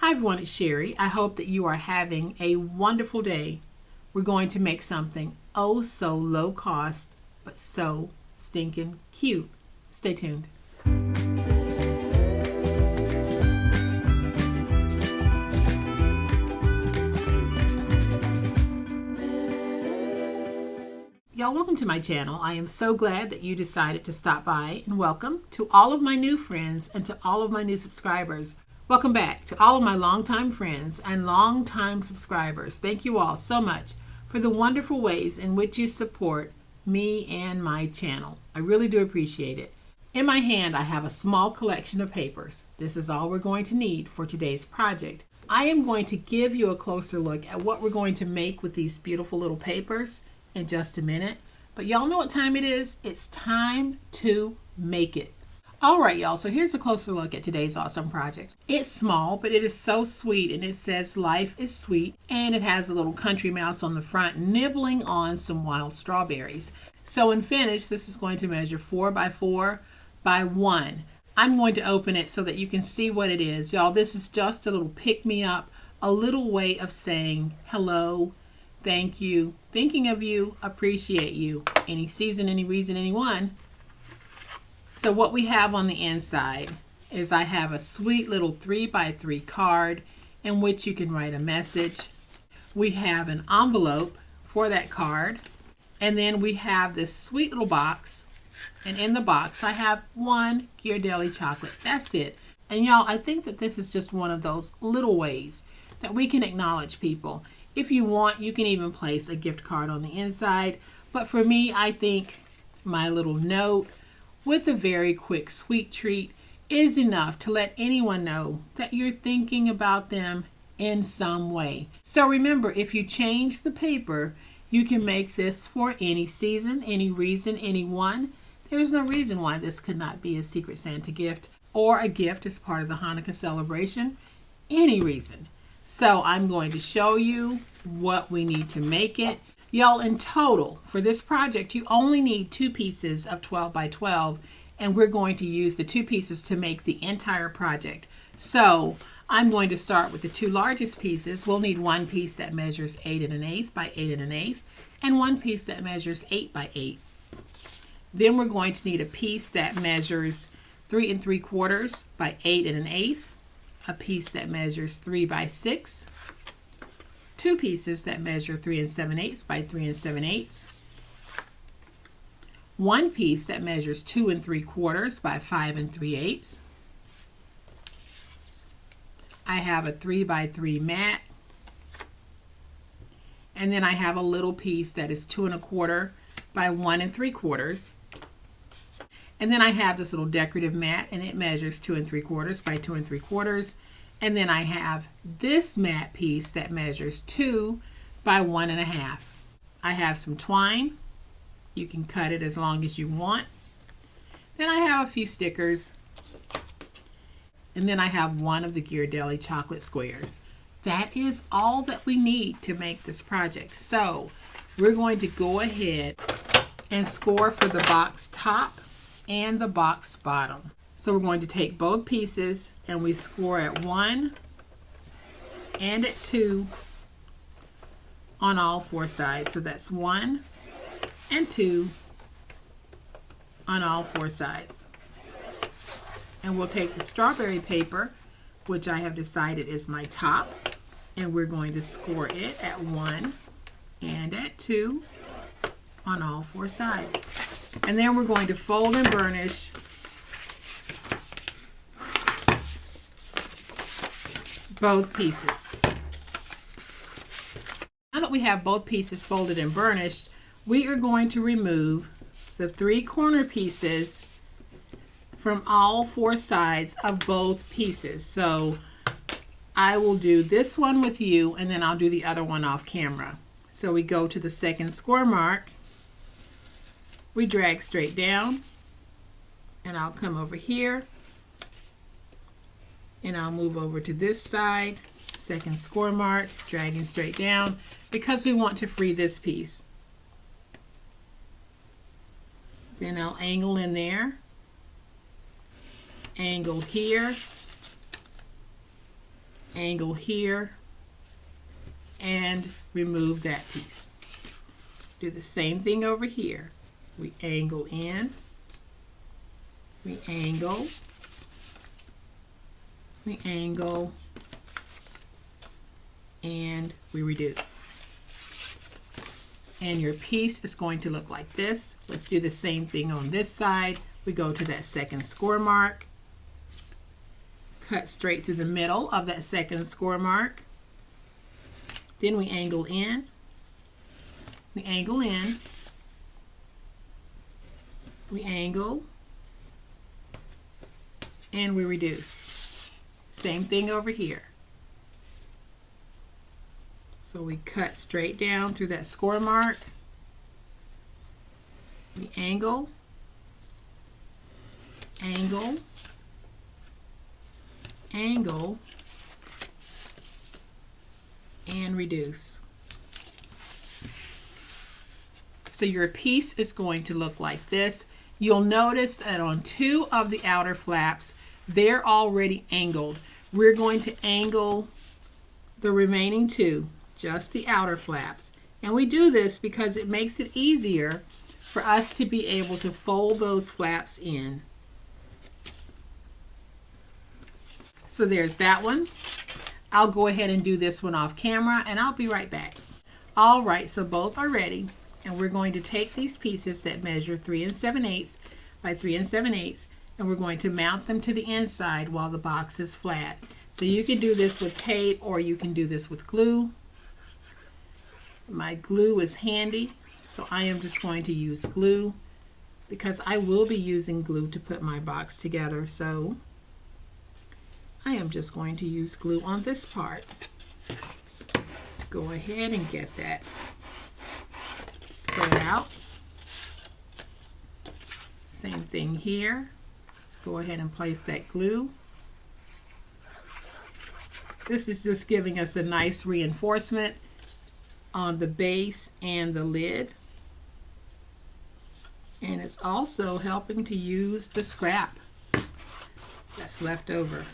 Hi everyone, it's Sherry. I hope that you are having a wonderful day. We're going to make something oh so low cost, but so stinking cute. Stay tuned. Y'all, welcome to my channel. I am so glad that you decided to stop by, and welcome to all of my new friends and to all of my new subscribers. Welcome back to all of my longtime friends and longtime subscribers. Thank you all so much for the wonderful ways in which you support me and my channel. I really do appreciate it. In my hand, I have a small collection of papers. This is all we're going to need for today's project. I am going to give you a closer look at what we're going to make with these beautiful little papers in just a minute. But y'all know what time it is? It's time to make it. All right, y'all, so here's a closer look at today's awesome project. It's small, but it is so sweet, and it says life is sweet, and it has a little country mouse on the front nibbling on some wild strawberries. So in finish, this is going to measure 4 by 4 by 1. I'm going to open it so that you can see what it is. Y'all, this is just a little pick-me-up, a little way of saying hello, thank you, thinking of you, appreciate you, any season, any reason, anyone. So what we have on the inside is I have a sweet little 3 by 3 card in which you can write a message. We have an envelope for that card. And then we have this sweet little box. And in the box I have one Ghirardelli chocolate. That's it. And y'all, I think that this is just one of those little ways that we can acknowledge people. If you want, you can even place a gift card on the inside. But for me, I think my little note with a very quick sweet treat is enough to let anyone know that you're thinking about them in some way. So remember, if you change the paper, you can make this for any season, any reason, anyone. There's no reason why this could not be a Secret Santa gift or a gift as part of the Hanukkah celebration. Any reason. So I'm going to show you what we need to make it. Y'all, in total, for this project, you only need 2 pieces of 12 by 12, and we're going to use the 2 pieces to make the entire project. So I'm going to start with the 2 largest pieces. We'll need 1 piece that measures 8 1/8 by 8 1/8, and 1 piece that measures 8 by 8. Then we're going to need a piece that measures 3 3/4 by 8 1/8, a piece that measures 3 by 6, 2 pieces that measure 3 7/8 by 3 7/8, 1 piece that measures 2 3/4 by 5 3/8. I have a 3 by 3 mat, and then I have a little piece that is 2 1/4 by 1 3/4. And then I have this little decorative mat, and it measures 2 3/4 by 2 3/4. And then I have this mat piece that measures 2 by 1 1/2. I have some twine. You can cut it as long as you want. Then I have a few stickers. And then I have one of the Ghirardelli chocolate squares. That is all that we need to make this project. So we're going to go ahead and score for the box top and the box bottom. So we're going to take both pieces and we score at 1 and at 2 on all 4 sides. So that's 1 and 2 on all 4 sides. And we'll take the strawberry paper, which I have decided is my top, and we're going to score it at 1 and at 2 on all 4 sides. And then we're going to fold and burnish both pieces. Now that we have both pieces folded and burnished, we are going to remove the 3 corner pieces from all 4 sides of both pieces. So I will do this one with you, and then I'll do the other one off camera. So we go to the second score mark, we drag straight down, and I'll come over here, and I'll move over to this side, second score mark, dragging straight down, because we want to free this piece. Then I'll angle in there, angle here, angle here and remove that piece. Do the same thing over here. We angle in, we angle, and we reduce. And your piece is going to look like this. Let's do the same thing on this side. We go to that second score mark, cut straight through the middle of that second score mark. Then we angle in, we angle in, we angle, and we reduce. Same thing over here. So we cut straight down through that score mark, we angle, angle, angle, and reduce. So your piece is going to look like this. You'll notice that on 2 of the outer flaps, they're already angled. We're going to angle the remaining 2, just the outer flaps. And we do this because it makes it easier for us to be able to fold those flaps in. So there's that one. I'll go ahead and do this one off camera and I'll be right back. All right, so both are ready. And we're going to take these pieces that measure 3 7/8 by 3 7/8, and we're going to mount them to the inside while the box is flat. So you can do this with tape or you can do this with glue. My glue is handy, so I am just going to use glue because I will be using glue to put my box together. So I am just going to use glue on this part. Go ahead and get that spread out. Same thing here. Let's go ahead and place that glue. This is just giving us a nice reinforcement on the base and the lid. And it's also helping to use the scrap that's left over.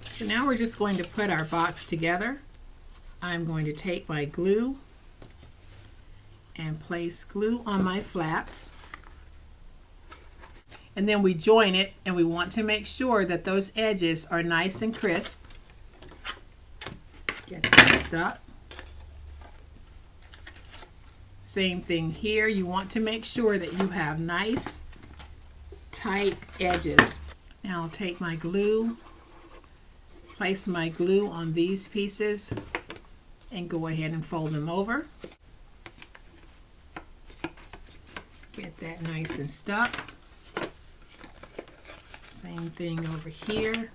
So now we're just going to put our box together. I'm going to take my glue and place glue on my flaps. And then we join it, and we want to make sure that those edges are nice and crisp. Get that stuck. Same thing here. You want to make sure that you have nice, tight edges. Now I'll take my glue, place my glue on these pieces, and go ahead and fold them over. Get that nice and stuck. Same thing over here.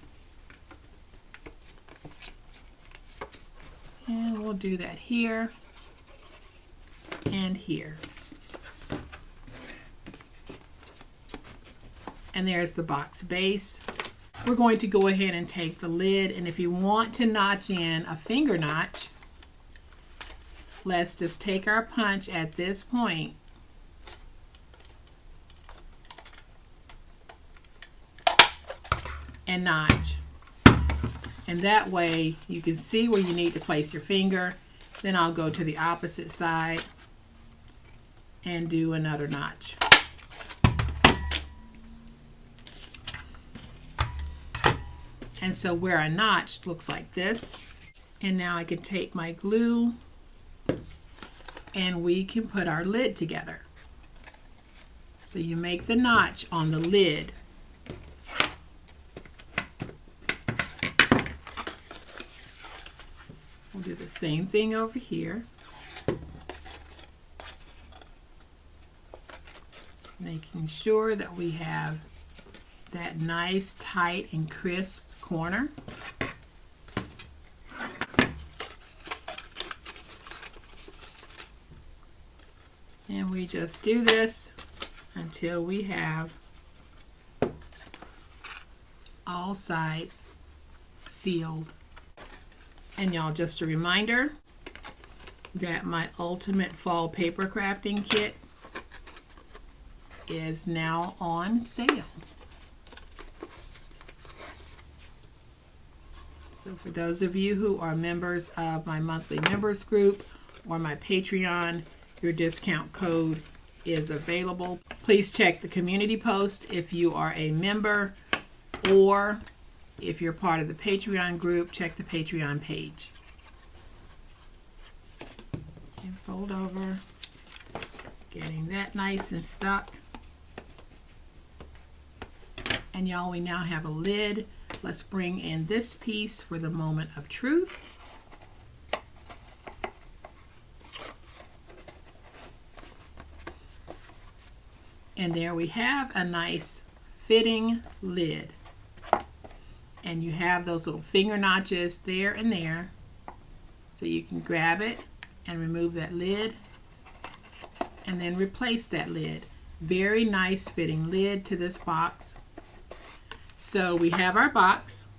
And we'll do that here and here. And there's the box base. We're going to go ahead and take the lid, and if you want to notch in a finger notch, let's just take our punch at this point and notch. And that way you can see where you need to place your finger. Then I'll go to the opposite side and do another notch. And so where I notched looks like this. And now I can take my glue and we can put our lid together. So you make the notch on the lid. We'll do the same thing over here. Making sure that we have that nice, tight, and crisp corner. And we just do this until we have all sides sealed. And y'all, just a reminder that my Ultimate Fall Paper Crafting Kit is now on sale. So So for those of you who are members of my monthly members group or my Patreon, your discount code is available. Please check the community post if you are a member, or if you're part of the Patreon group, check the Patreon page. And fold over, getting that nice and stuck. And y'all, we now have a lid. Let's bring in this piece for the moment of truth. And there we have a nice fitting lid. And you have those little finger notches there and there. So you can grab it and remove that lid and then replace that lid. Very nice fitting lid to this box. So we have our box.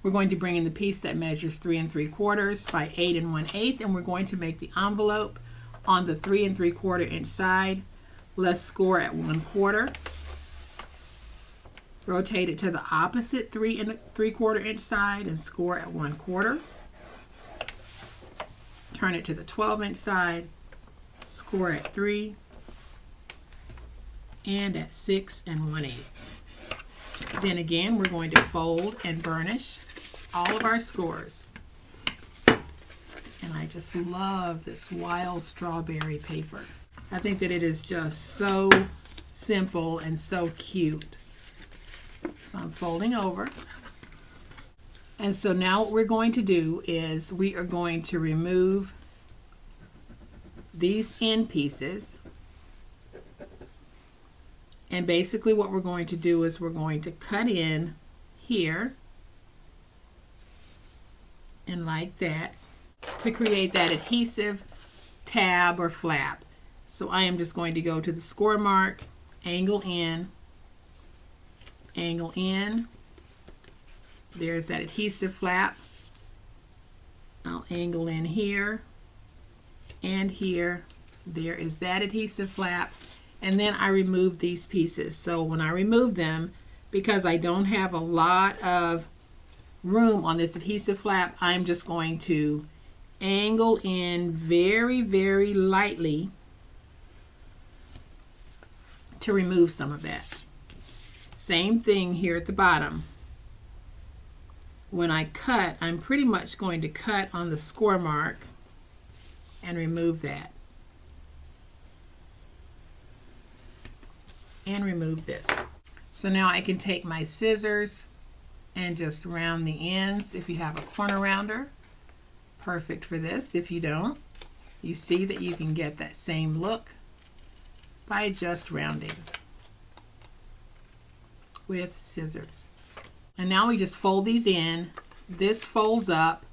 We're going to bring in the piece that measures 3 3/4 by 8 1/8, and we're going to make the envelope on the 3 3/4 inch side. Let's score at 1/4. Rotate it to the opposite 3 3/4 inch side and score at 1/4. Turn it to the 12 inch side, score at 3, and at 6 1/8. Then again, we're going to fold and burnish all of our scores. And I just love this wild strawberry paper. I think that it is just so simple and so cute. So I'm folding over. And so now what we're going to do is we are going to remove these end pieces. And basically what we're going to do is we're going to cut in here and like that to create that adhesive tab or flap. So I am just going to go to the score mark, angle in. There's that adhesive flap. I'll angle in here and here. There is that adhesive flap. And then I remove these pieces. So when I remove them, because I don't have a lot of room on this adhesive flap, I'm just going to angle in very, very lightly to remove some of that. Same thing here at the bottom. When I cut, I'm pretty much going to cut on the score mark and remove that. And remove this. So now I can take my scissors and just round the ends. If you have a corner rounder, perfect for this. If you don't, you see that you can get that same look by just rounding with scissors. And now we just fold these in. This folds up,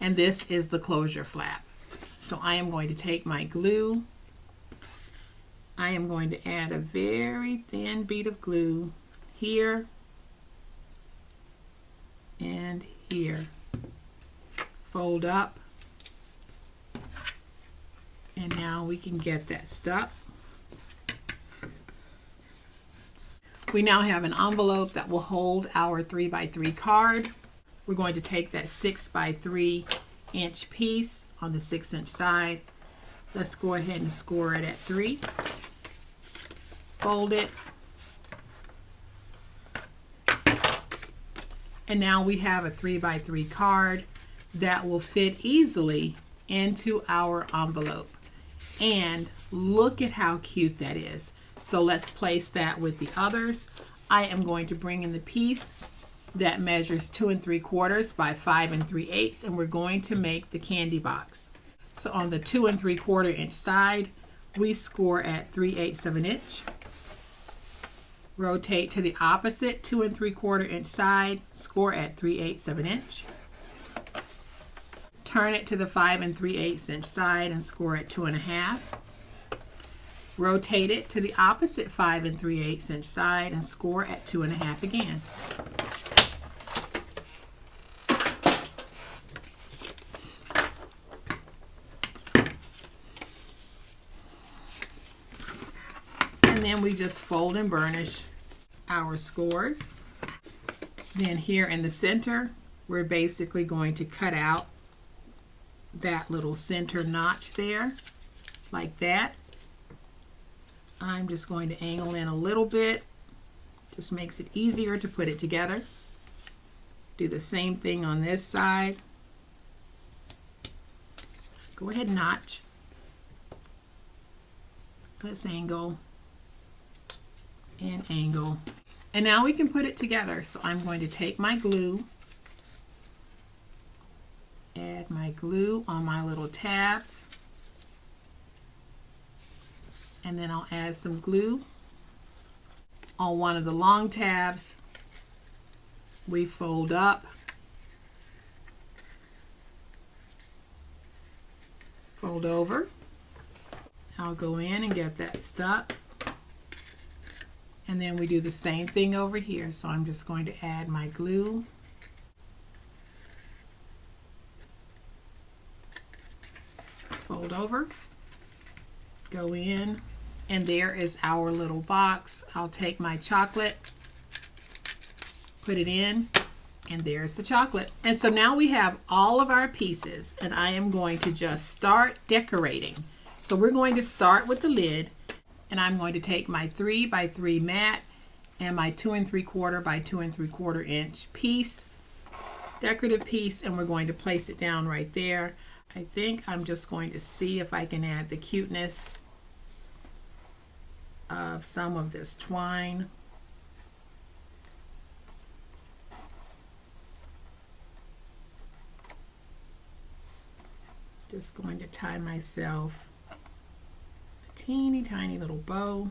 and this is the closure flap. So I am going to take my glue. I am going to add a very thin bead of glue here and here. Fold up, and now we can get that stuck. We now have an envelope that will hold our 3 by 3 card. We're going to take that 6 by 3 inch piece on the 6 inch side. Let's go ahead and score it at 3. Fold it. And now we have a 3 by 3 card that will fit easily into our envelope. And look at how cute that is. So let's place that with the others. I am going to bring in the piece that measures 2 3/4 by 5 3/8, and we're going to make the candy box. So on the 2 3/4 inch side, we score at 3/8 of an inch. Rotate to the opposite 2 3/4 inch side, score at 3/8 of an inch. Turn it to the 5 3/8 inch side and score at 2 1/2. Rotate it to the opposite 5 3/8 inch side and score at 2 1/2 again. And then we just fold and burnish our scores. Then here in the center, we're basically going to cut out that little center notch there, like that. I'm just going to angle in a little bit. Just makes it easier to put it together. Do the same thing on this side. Go ahead and notch. Let's angle and angle. And now we can put it together. So I'm going to take my glue, add my glue on my little tabs, and then I'll add some glue on one of the long tabs. We fold up, fold over. I'll go in and get that stuck. And then we do the same thing over here. So I'm just going to add my glue. Fold over, go in, and there is our little box. I'll take my chocolate, put it in, and there's the chocolate. And so now we have all of our pieces, and I am going to just start decorating. So we're going to start with the lid, and I'm going to take my 3 by 3 mat and my 2 3/4 by 2 3/4 inch piece, decorative piece, and we're going to place it down right there. I think I'm just going to see if I can add the cuteness of some of this twine. Just going to tie myself a teeny tiny little bow.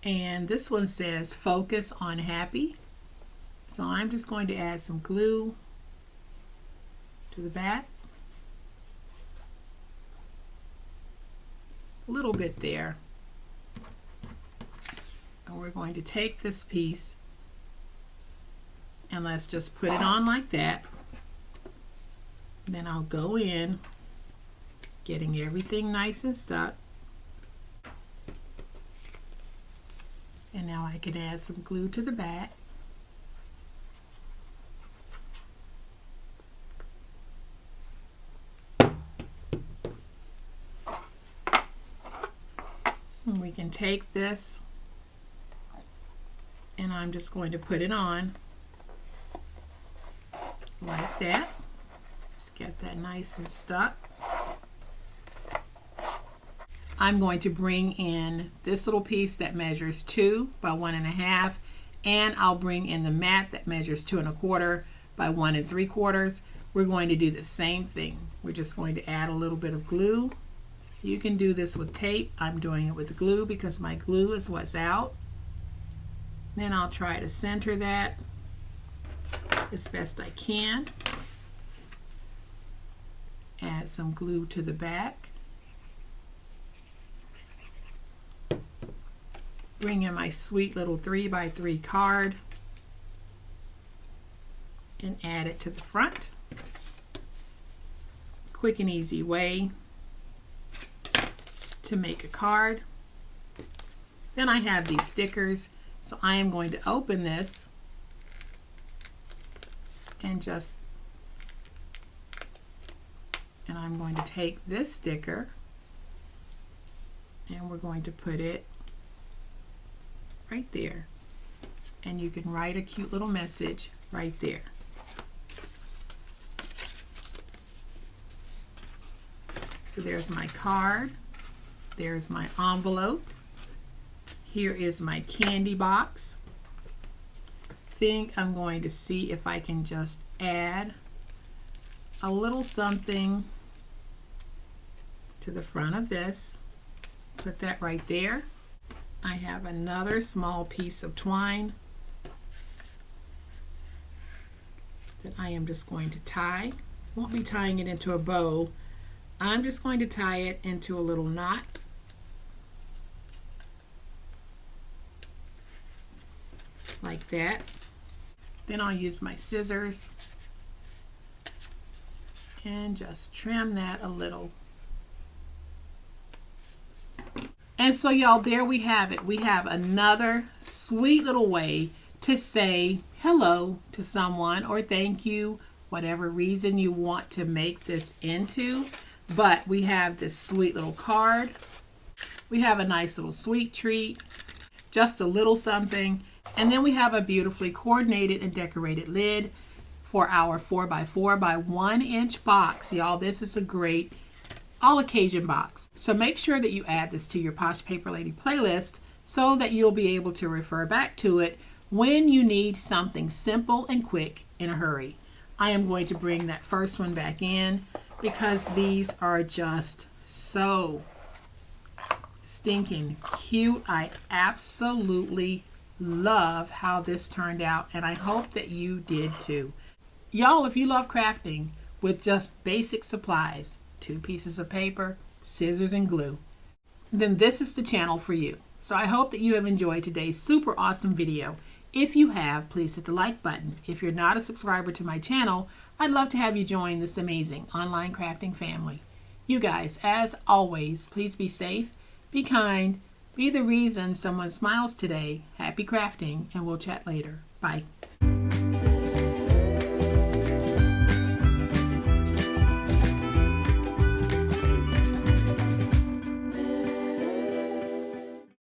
And this one says focus on happy. So I'm just going to add some glue to the back. A little bit there. And we're going to take this piece and let's just put it on like that. Then I'll go in, getting everything nice and stuck. And now I can add some glue to the back. And we can take this, and I'm just going to put it on like that. Just get that nice and stuck. I'm going to bring in this little piece that measures 2 by 1.5, and I'll bring in the mat that measures 2 1/4 by 1 3/4. We're going to do the same thing. We're just going to add a little bit of glue. You can do this with tape. I'm doing it with glue because my glue is what's out. Then I'll try to center that as best I can. Add some glue to the back. Bring in my sweet little 3 by 3 card and add it to the front. Quick and easy way to make a card. Then I have these stickers, so I am going to open this and I'm going to take this sticker and we're going to put it right there, and you can write a cute little message right there. So there's my card, there's my envelope, here is my candy box. Think I'm going to see if I can just add a little something to the front of this. Put that right there. I have another small piece of twine that I am just going to tie. Won't be tying it into a bow. I'm just going to tie it into a little knot. Like that. Then I'll use my scissors and just trim that a little. And so y'all, there we have it. We have another sweet little way to say hello to someone or thank you, whatever reason you want to make this into. But we have this sweet little card. We have a nice little sweet treat, just a little something. And then we have a beautifully coordinated and decorated lid for our 4x4 by 1 inch box. Y'all, this is a great all occasion box. So make sure that you add this to your Posh Paper Lady playlist so that you'll be able to refer back to it when you need something simple and quick in a hurry. I am going to bring that first one back in because these are just so stinking cute. I absolutely love how this turned out, and I hope that you did too. Y'all, if you love crafting with just basic supplies, 2 pieces of paper, scissors, and glue, then this is the channel for you. So I hope that you have enjoyed today's super awesome video. If you have, please hit the like button. If you're not a subscriber to my channel, I'd love to have you join this amazing online crafting family. You guys, as always, please be safe, be kind, be the reason someone smiles today. Happy crafting, and we'll chat later. Bye.